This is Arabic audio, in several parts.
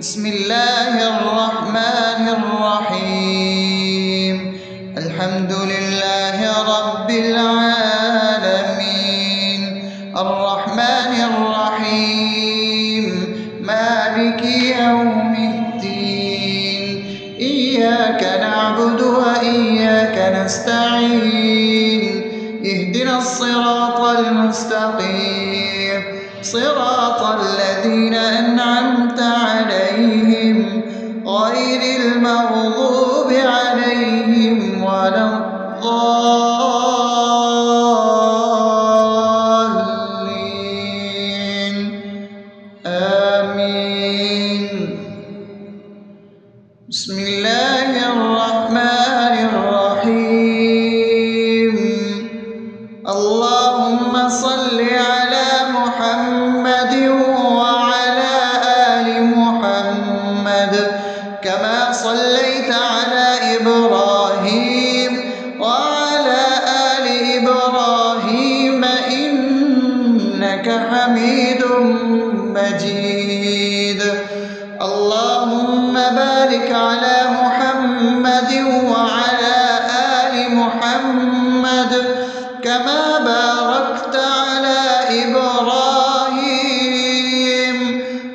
بسم الله الرحمن الرحيم. الحمد لله رب العالمين، الرحمن الرحيم، مالك يوم الدين. إياك نعبد وإياك نستعين، اهدنا الصراط المستقيم، صراط الذين أنعمت عليهم غير المغضوب عليهم ولا الضالين. آمين. بسم الله الرحمن الرحيم. اللهم صل على محمد وعلى آل محمد كما صليت على إبراهيم وعلى آل إبراهيم إنك حميد مجيد. اللهم بارك على محمد وعلى آل محمد كما باركت على إبراهيم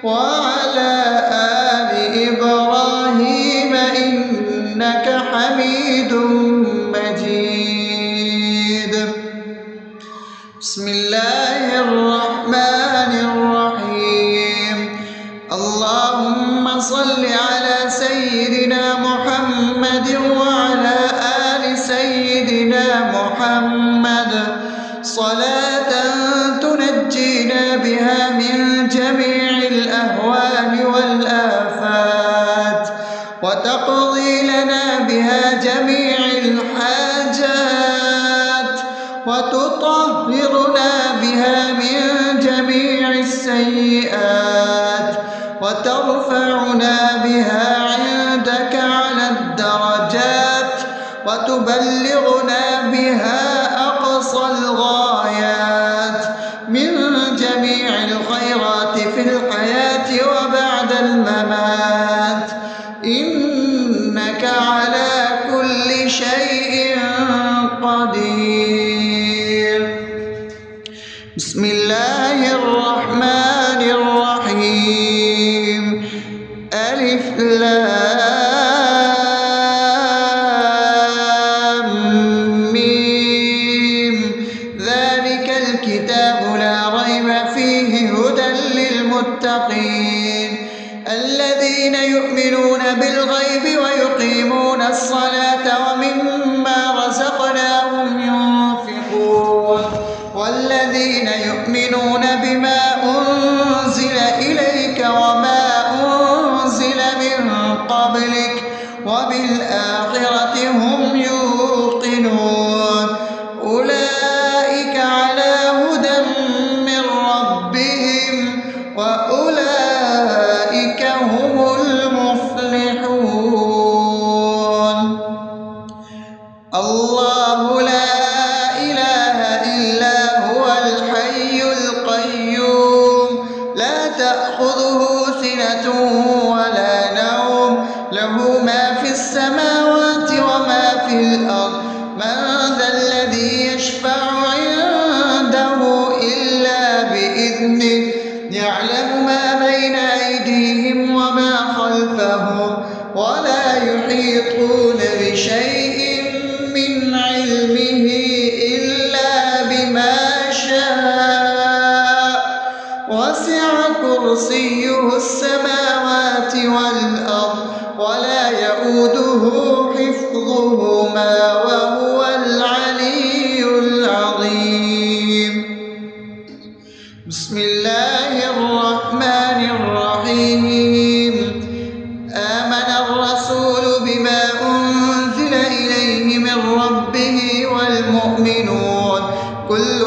وعلى آل إبراهيم إنك حميد مجيد. بسم الله الرحمن الرحيم. اللهم صل على سيدنا محمد وعلى آل سيدنا محمد صلاة تنجينا بها من جميع الأهوال والآفات، وتقضي لنا بها جميع الحاجات، وتطهرنا بها من جميع السيئات، وترفعنا بها عندك على الدرجات، وتبلغنا بها أقصى الغايات من جميع الخيرات في الحياة وبعد الممات، إنك على كل شيء قدير. بسم الله الرحمن الرحيم. ألف لام ميم. ذلك الكتاب لا ريب فيه هدى للمتقين الذين يؤمنون بالغيب ويقيمون الصلاة ومما رزقناهم ينفقون والذين يؤمنون بما أنزل إليك وما أنزل من قبلك وبالآخرة هم يوقنون أولئك على هدى من ربهم وأولئك هم المفلحون. الله لا إله إلا هو الحي القيوم لا تأخذه سنة ولا نوم له ما في السماوات وما في الأرض من ذا الذي يشفع عنده إلا بإذنه يعلم ما بين أيديهم وما خلفهم ولا يحيطون بشيء من علمه إلا بما شاء وسع كرسيه السماوات والأرض ولا يؤوده حفظهما وهو العلي العظيم. بسم الله الرحمن الرحيم. آمن الرسول بما أنزل إليه من ربه والمؤمنون كل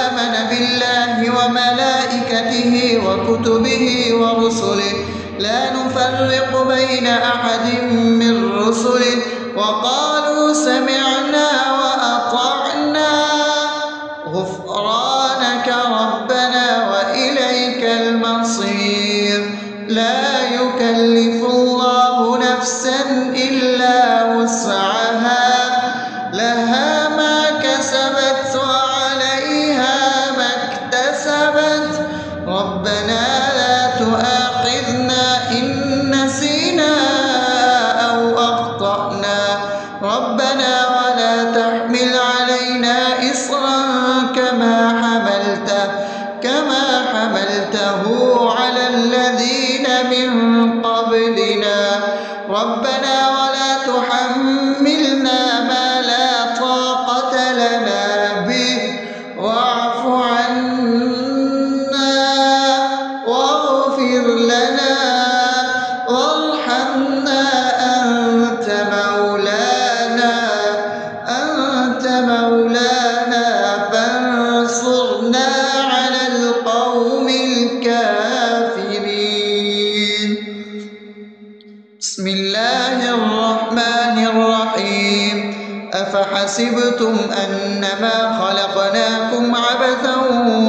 آمن بالله وملائكته وكتبه ورسله لا نفرق بين أحد من رسله وقالوا سمعنا وأطعنا غفرانك ربنا وإليك المصير. لا يكلف يكلف الله نفسا إلا وسعها لها ما كسبت وعليها ما اكتسبت ربنا لا تؤاخذنا إن نسينا أو أخطأنا ربنا ولا تحمل علينا إصرا كما حملته على الذين من قبلنا ربنا ولا تحملنا ما لا طاقة لنا به واعف عنا واغفر لنا وارحمنا أنت مولانا فانصرنا على القوم الكافرين. بسم الله الرحمن الرحيم أفحسبتم أنما خلقناكم عبثا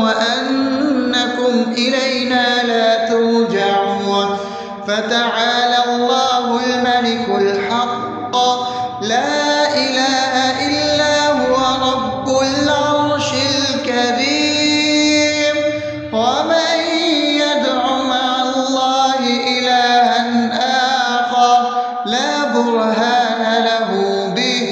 وأنكم إلينا لا ترجعون فتعالى الله الملك الحق لا إله إلا هو رب العرش الكريم ومن يدع مع الله إلها آخر لا برهان له به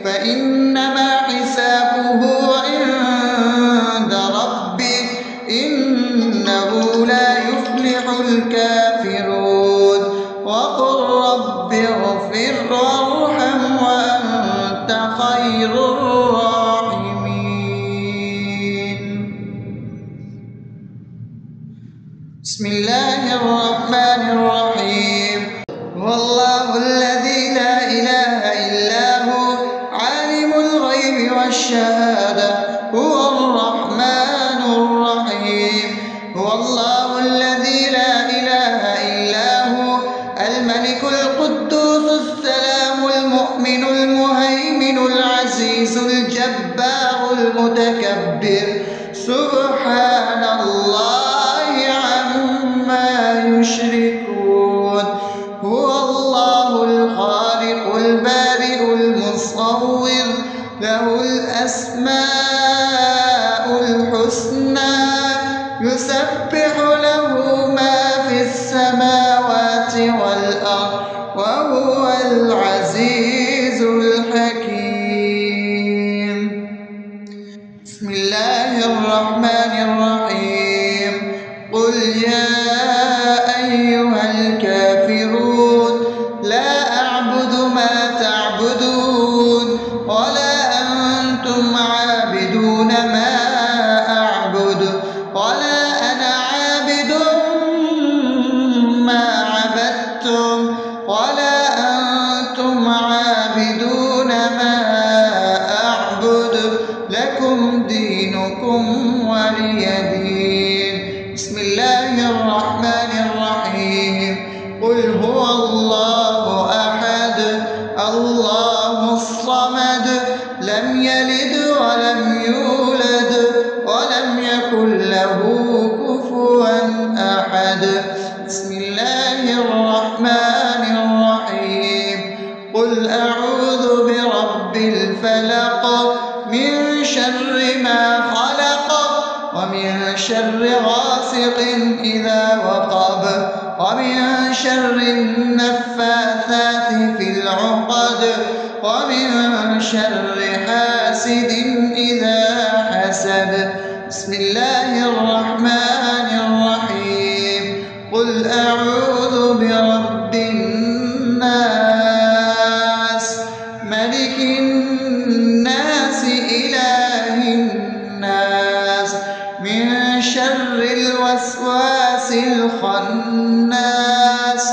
فإنما حسابه عند ربه إنه لا يفلح الكافرون وقل رب اغفر وارحم وأنت خير الراحمين. بسم الله الرحمن الرحيم هو الله الذي لا إله إلا هو عالم الغيب والشهادة هو الرحمن الرحيم هو الله الذي لا إله إلا هو الملك القدوس السلام المؤمن المهيمن العزيز الجبار المتكبر سبحان الله عما يشركون هو الله الخالق البارئ المصور له الأسماء الحسنى يسبح له ما في السماوات والأرض وهو العزيز الحكيم. بسم الله الرحمن الرحيم قل يا أيها الكافرون لا أعبد ما تعبدون ولا أنتم عابدون ما أعبد ولا أنا عابد ما عبدتم ولا أنتم عابدون ما أعبد لكم دينكم ولي دين. بسم الله الرحمن الرحيم قل هو الله أحد الله الصمد لم يلد ولم يولد ولم يكن له كفوا أحد. بسم الله الرحمن الرحيم قل أعوذ برب الفلق من شر ما خلق ومن شر غاسق إذا وقب ومن شر النفاثات في العقد ومن شر حاسد إذا حسد. بسم الله الرحمن الرحيم قل أعوذ برب الناس ملك الناس إله الناس من شر الوسواس الخناس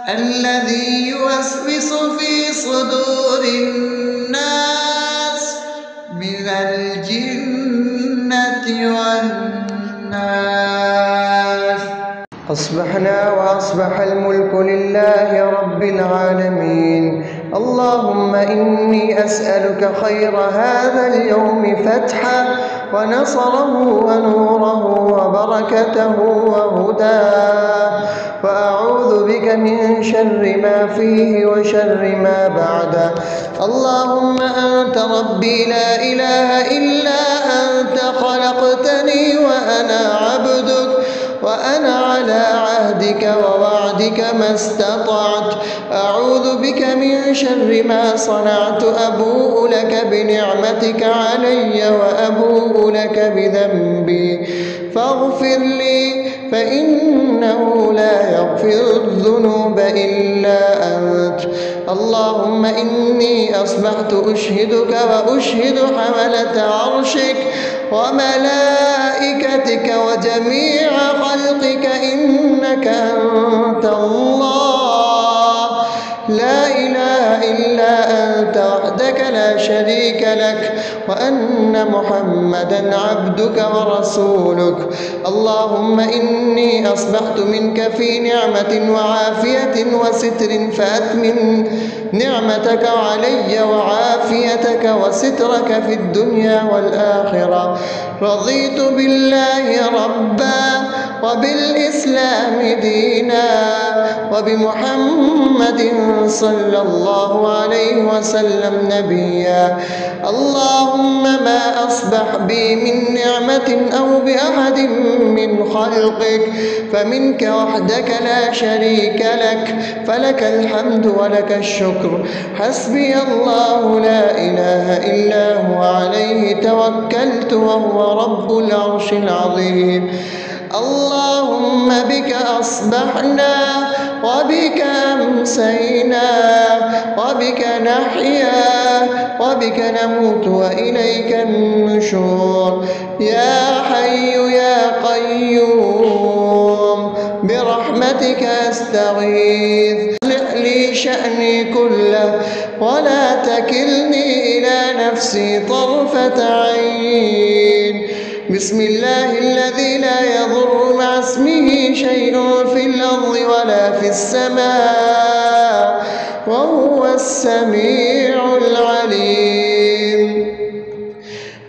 الذي يوسوس في صدور الناس من الجنة والناس. أصبحنا وأصبح الملك لله رب العالمين. اللهم إني أسألك خير هذا اليوم فتحه ونصره ونوره وبركته وهداه، وأعوذ بك من شر ما فيه وشر ما بعده. اللهم أنت ربي لا إله إلا أنت، خلقتني وأنا عبدك، وأنا على عهدك ووعدك ما استطعت. أعوذ بك من شر ما صنعت، أبوء لك بنعمتك علي وأبوء لك بذنبي، فاغفر لي فإنه لا يغفر الذنوب إلا أنت. اللهم إني أصبحت أشهدك وأشهد حملة عرشك وملائكتك وجميع خلقك إنك أنت الله لا إله إلا أنت وحدك لا شريك لك، وأن محمدا عبدك ورسولك. اللهم إني أصبحت منك في نعمة وعافية وستر، فأتمم نعمتك علي وعافيتك وسترك في الدنيا والآخرة. رضيت بالله ربا وبالإسلام دينا وبمحمد صلى الله عليه وسلم نبيا. اللهم ما أصبح بي من نعمة أو بأحد من خلقك فمنك وحدك لا شريك لك، فلك الحمد ولك الشكر. حسبي الله لا إله إلا هو، عليه توكلت وهو رب العرش العظيم. اللهم بك أصبحنا وبك أمسينا وبك نحيا وبك نموت وإليك النشور. يا حي يا قيوم برحمتك أستغيث، أصلح لي شأني كله ولا تكلني إلى نفسي طرفة عين. بسم الله الذي لا يضر مع اسمه شيء في الأرض ولا في السماء وهو السميع العليم.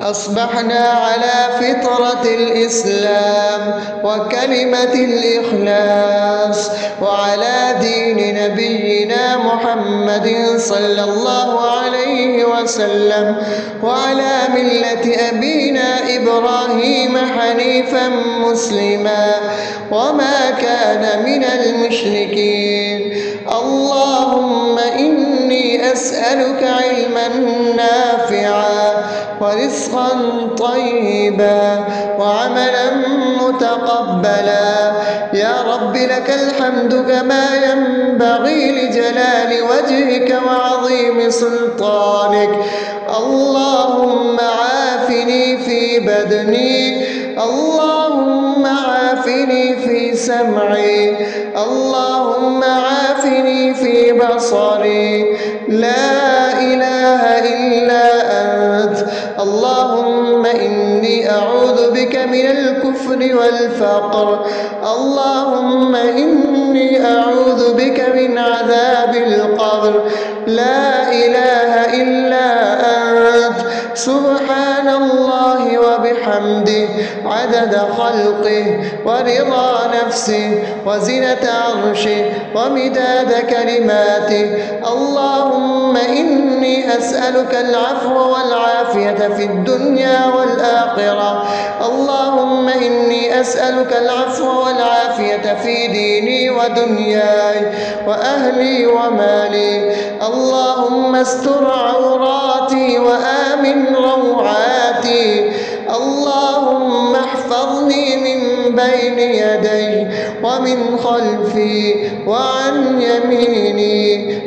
أصبحنا على فطرة الإسلام وكلمة الإخلاص وعلى دين نبينا محمد صلى الله عليه وسلم وعلى ملة أبينا إبراهيم حنيفا مسلما وما كان من المشركين. اللهم إني أسألك علما نافعا ورزقا طيبا وعملا متقبلا. يا رب لك الحمد كما ينبغي لجلال وجهك وعظيم سلطانك. اللهم عافني في بدني، اللهم عافني في سمعي، اللهم عافني في بصري. لا إله إلا أنت. اللهم إني أعوذ بك من الكفر والفقر. اللهم إني أعوذ بك من عذاب القبر. لا إله إلا أنت. سبحان الله وبحمده عدد خلقه ورضا نفسه وزنة عرشه ومداد كلماته. اللهم إني أسألك العفو والعافية في الدنيا والآخرة. اللهم إني أسألك العفو والعافية في ديني ودنياي وأهلي ومالي. اللهم استر عوراتي وآمن روعاتي. اللهم احفظني من بين يدي ومن خلفي وعن يميني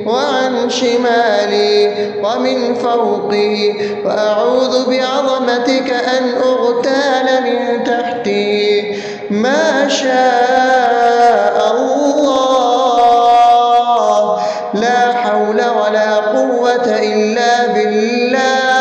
وعن شمالي ومن فوقي، وأعوذ بعظمتك أن أغتال من تحتي. ما شاء الله، لا حول ولا قوة إلا بالله.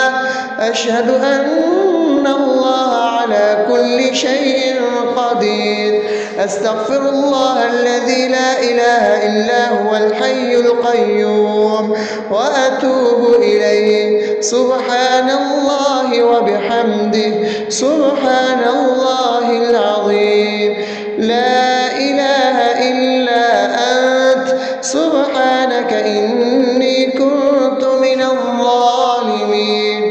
أشهد أن الله على كل شيء قدير. أستغفر الله الذي لا إله إلا هو الحي القيوم وأتوب إليه. سبحان الله وبحمده سبحان الله العظيم. لا إله إلا أنت سبحانك إني كنت من الظالمين.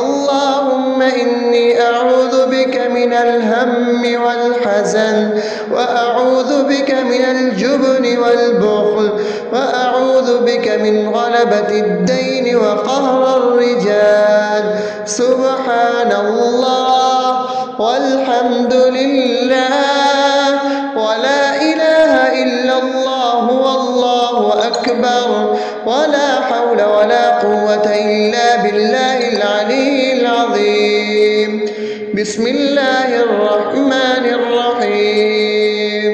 اللهم إني أعوذ بك من الهم والحزن، وأعوذ بك من الجبن والبخل، وأعوذ بك من غلبة الدين وقهر الرجال. سبحان الله والحمد لله ولا إله إلا الله والله أكبر ولا حول ولا قوة إلا بالله العلي العظيم. بسم الله الرحمن الرحيم.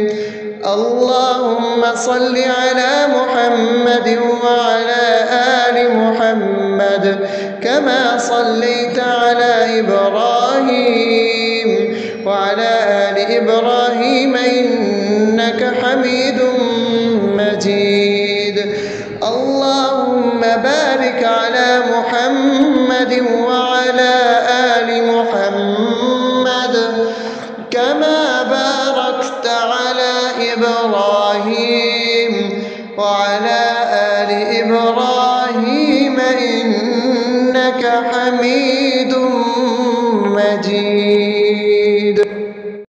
اللهم صل على محمد وعلى آل محمد كما صليت على إبراهيم وعلى آل إبراهيم إنك حميد مجيد. اللهم بارك على محمد وعلى آل محمد كما باركت على إبراهيم وعلى آل إبراهيم إنك حميد مجيد.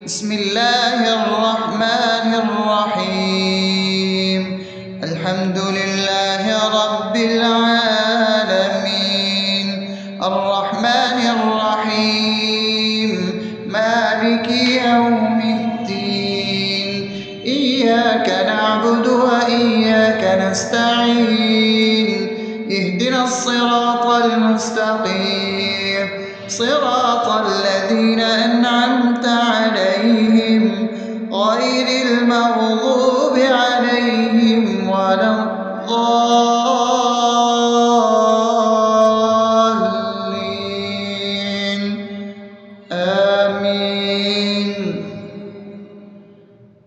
بسم الله الرحمن الرحيم. الحمد لله رب العالمين الرحمن الرحيم مالك يوم الدين. إياك نعبد وإياك نستعين. اهدنا الصراط المستقيم صراط الذين أنعمت عليهم غير المغضوب عليهم ولا الضالين. آمين.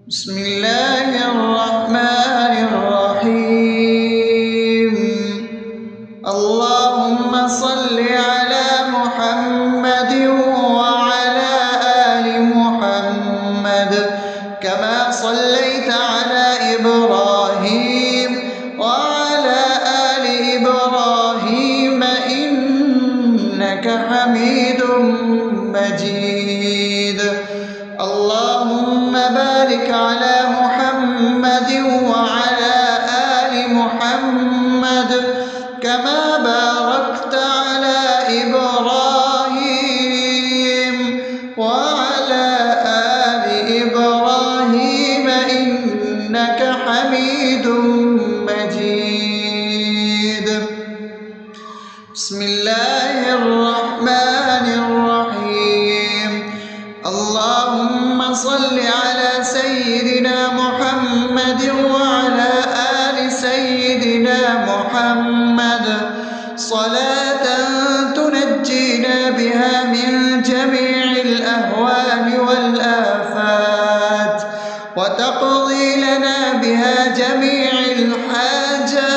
بسم الله الرحمن الرحيم. اللهم صل على محمد وعلى آل محمد كما صليت على إبراهيم وعلى آل إبراهيم إنك حميد مجيد. اللهم بارك على محمد وعلى آل محمد كما باركت على إبراهيم وعلى آل إبراهيم إنك حميد مجيد. بسم الله الرحمن الرحيم. اللهم صل على سيدنا محمد وعلى آل سيدنا محمد صلاة تنجينا بها من جميع الأهوال والآفات وتقضي لنا بها جميع الحاجات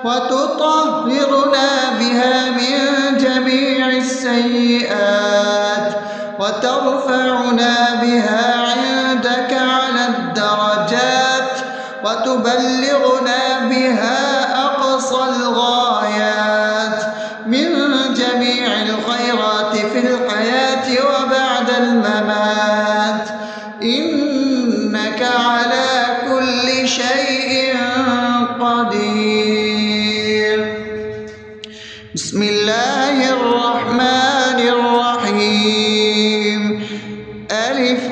وتطهرنا بها من جميع السيئات وترفعنا بها عندك على الدرجات وتبلغنا بها أقصى الغايات من جميع الخيرات في الحياة وبعد الممات إنك على كل شيء قدير. بسم الله الرحمن الرحيم. ألف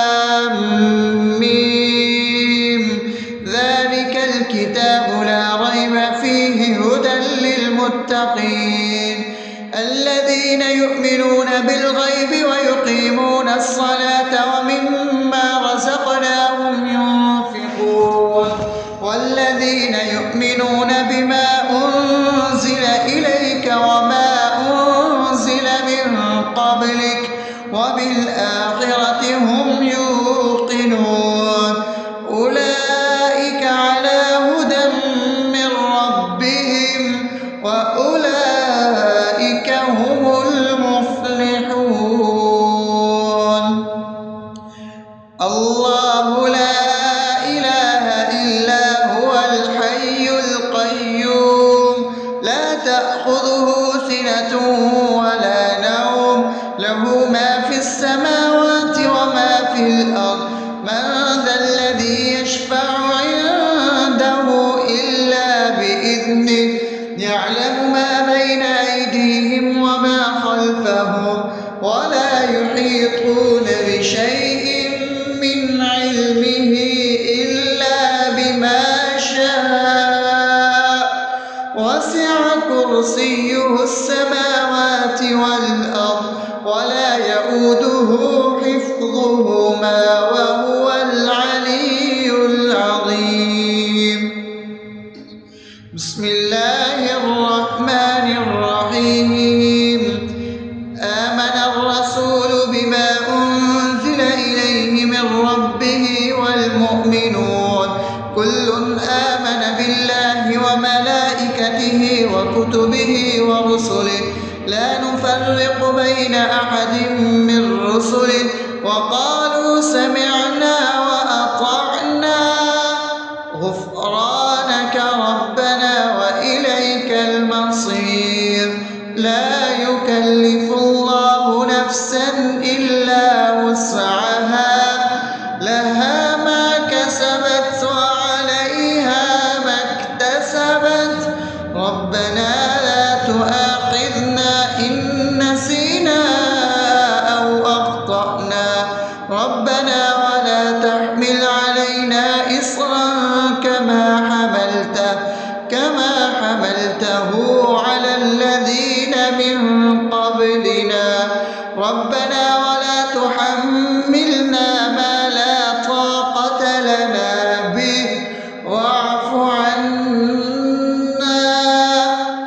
لام ميم. ذلك الكتاب لا ريب فيه هدى للمتقين الذين يؤمنون بالغيب ويقيمون الصلاة ومما رزقناهم ينفقون والذين يؤمنون الله لا إله إلا هو الحي القيوم لا تأخذه سنة ولا نوم له ما في السماوات وما في الأرض من ذا الذي يشفع عنده إلا بإذنه يعلم ما بين أيديهم وما خلفهم ولا يحيطون بشيء من علمه إلا بما شاء وسع كرسيه السماوات والأرض ولا يؤوده حفظهما وهو العلي العظيم. بسم الله الرحمن الرحيم. آمن الرسول بما أنزل إليه من ربه والمؤمنون كل آمن بالله وملائكته وكتبه ورسله لا نفرق بين أحد من رسله وقالوا سمعنا وأطعنا غفرانك ربنا وإليك المصير. لا يكلف الله نفسا إلا وسعها لها ما كسبت وعليها ما اكتسبت ربنا لا تؤاخذنا إن نسينا أو أخطأنا ربنا ولا تحمل علينا إصرا كما حملته على الذين من قبلنا ربنا ولا تحملنا ما لا طاقة لنا به واعف عنا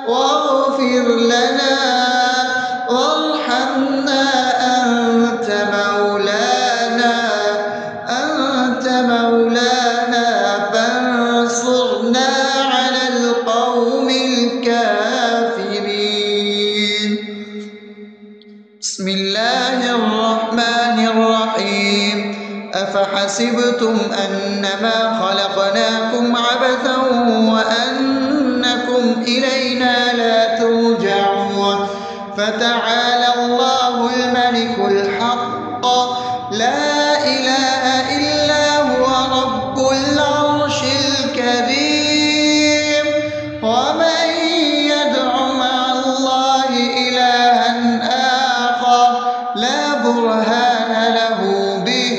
واغفر لنا وارحمنا أنت مولانا فانصرنا على القوم الكافرين. بسم الله الرحمن الرحيم. أفحسبتم أنما خلقناكم عبثا وأنكم إلينا لا ترجعون فتعالى الله الملك الحق لا إله إلا هو رب العرش الكريم. ومن يدع مع الله إلها آخر لا برهان له به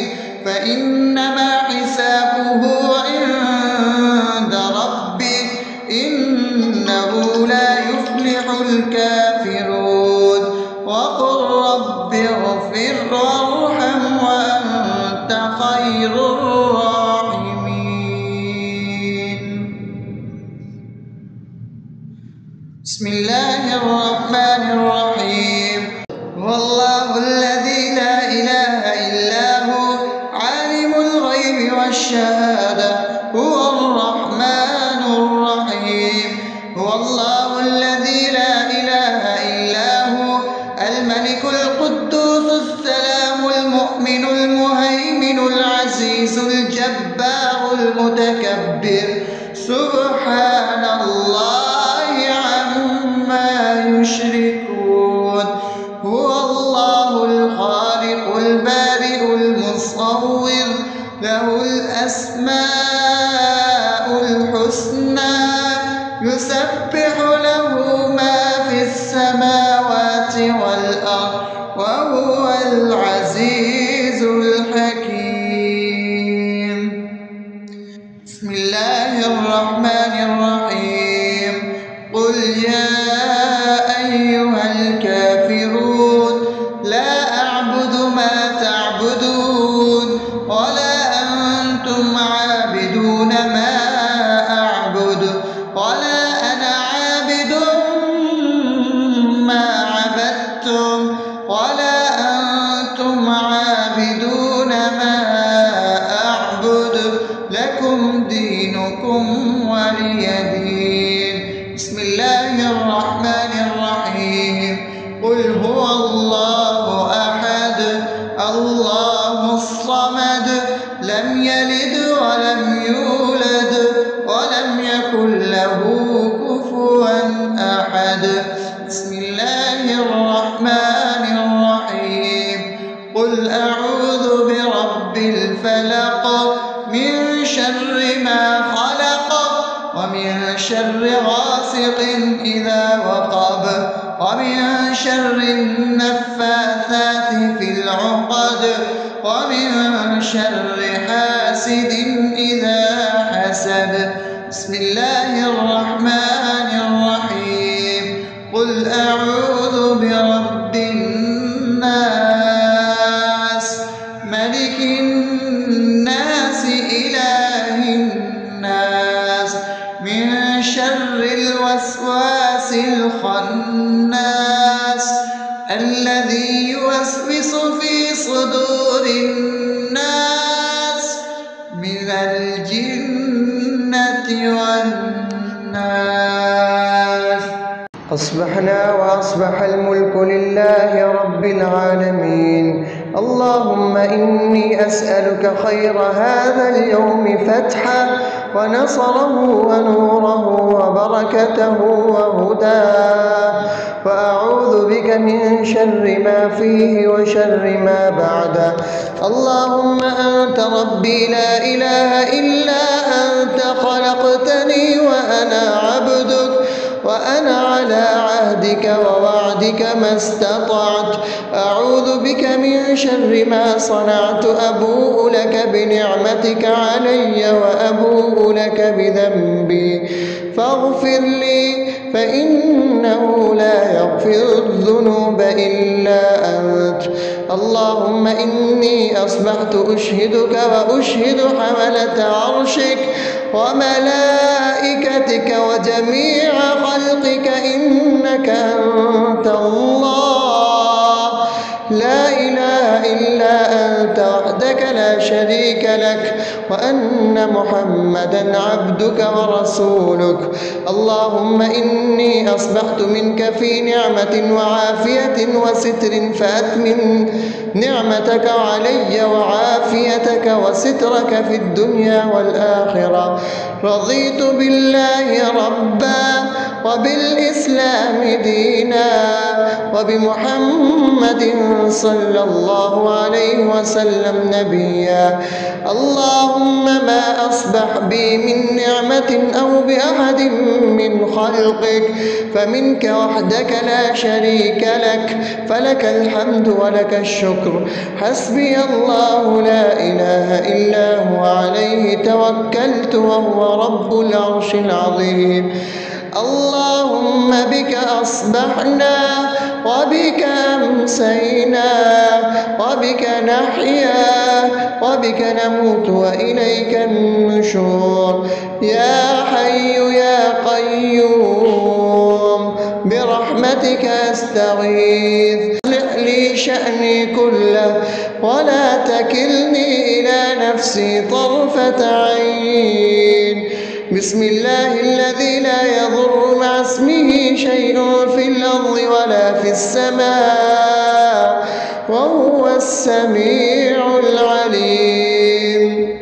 فإنما حسابه عند ربه إنه لا يفلح الكافرون. وقل رب اغفر وارحم وأنت خير الراحمين. بسم الله الرحمن الرحيم. هو الله الذي لا إله إلا هو عالم الغيب والشهادة هو الرحمن الرحيم. هو الله الذي لا إله إلا هو الملك القدوس السلام المؤمن المهيمن العزيز الجبار المتكبر سبحان الله عما يشركون. هو الله الخالق البارئ المصور له الأسماء الحسنى يسبح له ما في السماوات والأرض وهو العزيز الحكيم. بسم الله الرحمن الرحيم. قل يا أيها الكافرون لا أعبد ما تعبدون ولا أنتم عابدون لم يلد ولم يولد ولم يكن له كفوا أحد. بسم الله الرحمن الرحيم. قل أعوذ برب الفلق من شر ما خلق ومن شر غاسق إذا وقب ومن شر النفاثات في العقد ومن شر حاسد إذا حسد. بسم الله الرحمن الرحيم. قل أعوذ برب الناس ملك الناس إله الناس من شر الوسواس الخناس الذي يوسوس في صدور الناس من الجنة والناس. أصبحنا وأصبح الملك لله رب العالمين. اللهم إني أسألك خير هذا اليوم فتحه ونصره ونوره وبركته وهداه، وأعوذ بك من شر ما فيه وشر ما بعده. اللهم أنت ربي لا إله إلا أنت، خلقتني وأنا عبدك وأنا على عهدك ووعدك ما استطعت. أعوذ بك من شر ما صنعت. أبوء لك بنعمتك علي وأبوء لك بذنبي فاغفر لي، فإنه لا يغفر الذنوب إلا أنت. اللهم إني أصبحت أشهدك وأشهد حملة عرشك وملائكتك وجميع خلقك إنك أنت الله لا إله إلا أنت وحدك لا شريك لك، وأن محمدا عبدك ورسولك. اللهم إني أصبحت منك في نعمة وعافية وستر، فأتمم نعمتك علي وعافيتك وسترك في الدنيا والآخرة. رضيت بالله ربا وبالإسلام دينا وبمحمد صلى الله عليه وسلم نبيا. اللهم ما أصبح بي من نعمة أو بأحد من خلقك فمنك وحدك لا شريك لك، فلك الحمد ولك الشكر. حسبي الله لا إله إلا هو عليه توكلت وهو رب العرش العظيم. اللهم بك أصبحنا وبك أمسينا وبك نحيا وبك نموت وإليك النشور. يا حي يا قيوم برحمتك أستغيث. أصلح لي شأني كله ولا تكلني إلى نفسي طرفة عين. بسم الله الذي لا يضر مع اسمه شيء في الأرض ولا في السماء وهو السميع العليم.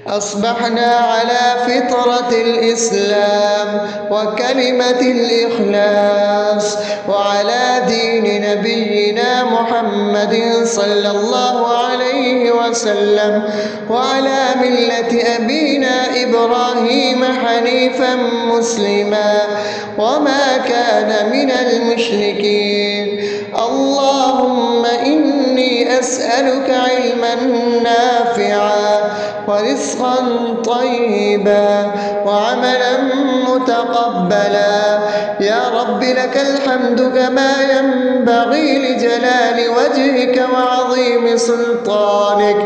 أصبحنا على فطرة الإسلام وكلمة الإخلاص وعلى دين نبينا محمد صلى الله عليه وسلم وعلى ملة أبينا إبراهيم حنيفا مسلما وما كان من المشركين. اللهم إني أسألك علما نافعا ورزقا طيبا وعملا متقبلا. يا رب لك الحمد كما ينبغي لجلال وجهك وعظيم سلطانك.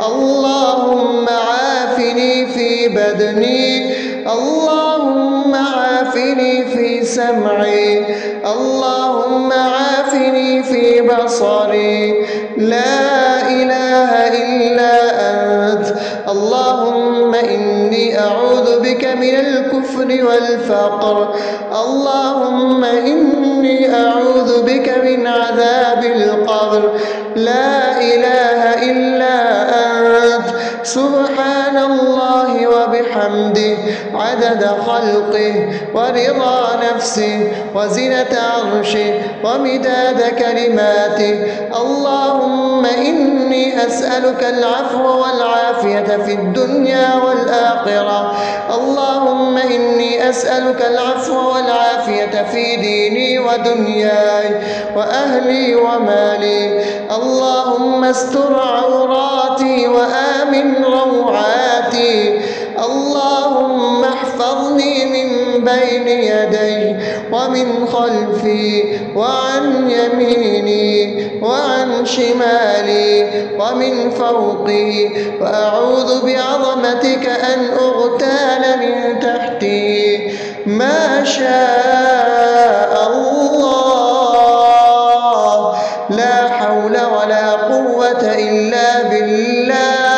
اللهم عافني في بدني، اللهم عافني في سمعي، اللهم عافني في بصري. لا إله إلا أنت. اللهم إني أعوذ بك من الكفر والفقر. اللهم إني أعوذ بك من عذاب القبر. لا إله إلا أنت. عدد خلقه ورضا نفسه وزنة عرشه ومداد كلماته. اللهم إني أسألك العفو والعافية في الدنيا والآخرة. اللهم إني أسألك العفو والعافية في ديني ودنياي وأهلي ومالي. اللهم استر عوراتي وآمن روعاتي. اللهم احفظني من بين يدي ومن خلفي وعن يميني وعن شمالي ومن فوقي، وأعوذ بعظمتك أن أغتال من تحتي. ما شاء الله، لا حول ولا قوة إلا بالله.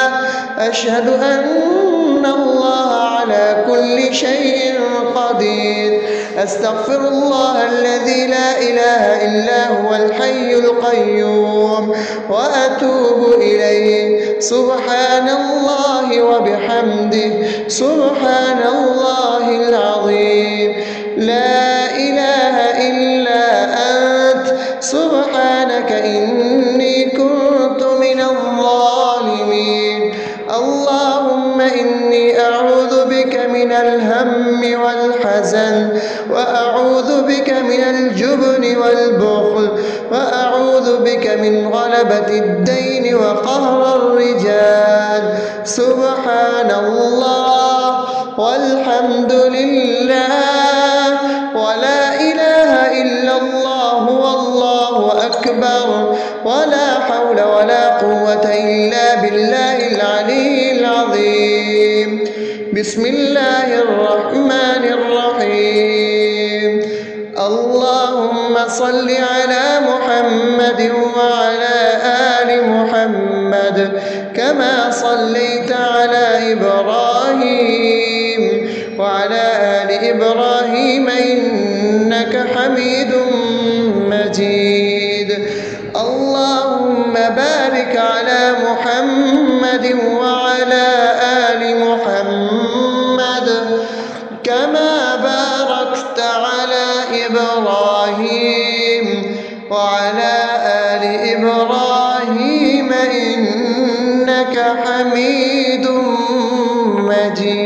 أشهد أن الله على كل شيء قدير. أستغفر الله الذي لا إله إلا هو الحي القيوم وأتوب إليه. سبحان الله وبحمده، سبحان الله العظيم. لا إله إلا أنت، سبحانك إني كنت من الظالمين. اللهم إني أعوذ بك من الهم والحزن، وأعوذ بك من الجبن والبخل، وأعوذ بك من غلبة الدين وقهر الرجال. سبحان الله والحمد لله ولا إله إلا الله والله أكبر، ولا حول ولا قوة إلا بالله العلي العظيم. بسم الله الرحمن الرحيم. اللهم صل على محمد وعلى آل محمد كما صليت على إبراهيم وعلى آل إبراهيم إنك حميد مجيد. اللهم بارك على محمد وعلى آل محمد كما باركت على إبراهيم وعلى آل إبراهيم إنك حميد مجيد.